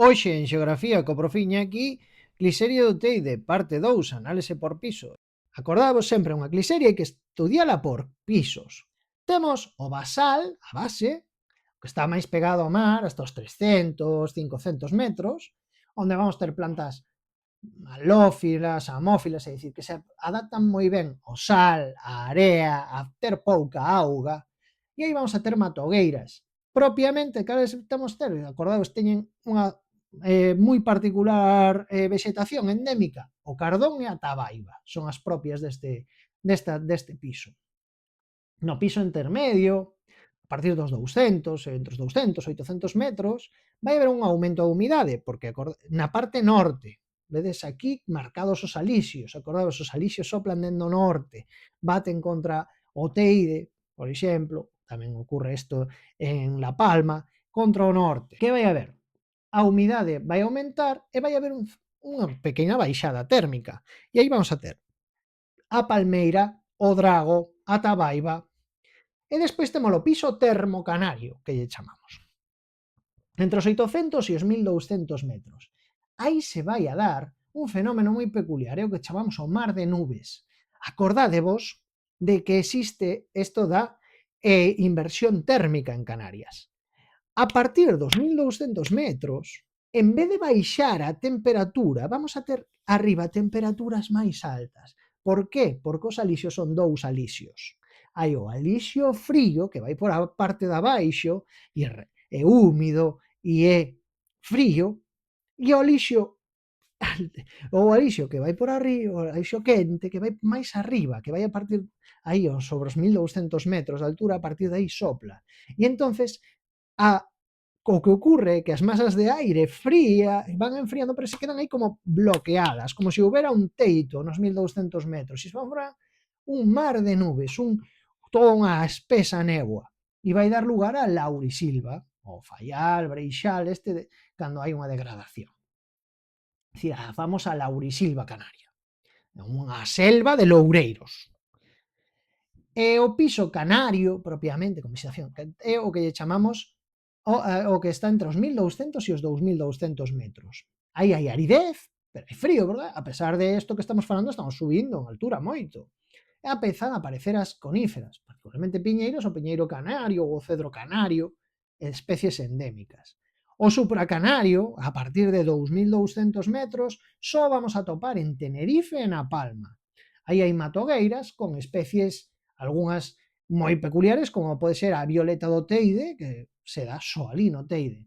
Hoxe en Xeografía co profiño Iñaki, cliseria do Teide, parte 2, análise por pisos. Acordávos sempre unha cliseria hai que estudiala por pisos. Temos o basal, a base, que está máis pegado ao mar, hasta os 300, 500 metros, onde vamos ter plantas halófilas, amófilas, é dicir, que se adaptan moi ben ao sal, á area, a ter pouca auga, e aí vamos a ter matogueiras. Propiamente, cales temos ter? Acordados, teñen unha moi particular vexetación endémica, o cardón e a tabaiba, son as propias deste piso. No piso intermedio, a partir dos 200, entre os 200 e 800 metros, vai haber un aumento da humidade, porque na parte norte, vedes aquí marcados os alisios, acordados, os alisios soplan dentro do norte, baten contra o Teide, por exemplo, tamén ocorre isto en La Palma, contra o norte. Que vai haber? A humidade vai aumentar e vai haber unha pequena baixada térmica. E aí vamos a ter a palmeira, o drago, a tabaiba, e despois temos o piso termocanario, que lle chamamos. Entre os 800 e os 1200 metros. Aí se vai a dar un fenómeno moi peculiar, é o que chamamos o mar de nubes. Acordádevos de que existe isto da inversión térmica en Canarias. A partir dos 1200 metros, en vez de baixar a temperatura, vamos a ter arriba temperaturas máis altas. Por que? Porque os alisios son dous alisios. Hai o alisio frío, que vai por a parte de abaixo, e é húmido, e é frío, e o alisio que vai por arriba, o alisio quente, que vai máis arriba, que vai a partir aí sobre os 1200 metros de altura, a partir de aí sopla. E entonces o que ocurre é que as masas de aire fría van enfriando, pero se quedan aí como bloqueadas, como se houbera un teito nos 1200 metros, e se fora un mar de nubes, toda unha espesa néboa, e vai dar lugar a laurisilva, o faial, breixal, cando hai unha degradación. É dicir, a famosa laurisilva canaria, unha selva de loureiros. E o piso canario, propiamente, con vegetación, é o que lle chamamos o que está entre os 1200 e os 2200 metros. Aí hai aridez, pero hai frío, verdad? A pesar de isto que estamos falando, estamos subindo en altura moito. E apezan a aparecer as coníferas, particularmente piñeiros, o piñeiro canario ou o cedro canario, especies endémicas. O supracanario, a partir de 2200 metros, só vamos a topar en Tenerife e na Palma. Aí hai matogueiras con especies, algunhas moi peculiares, como pode ser a violeta do Teide, que se dá só ali no Teide.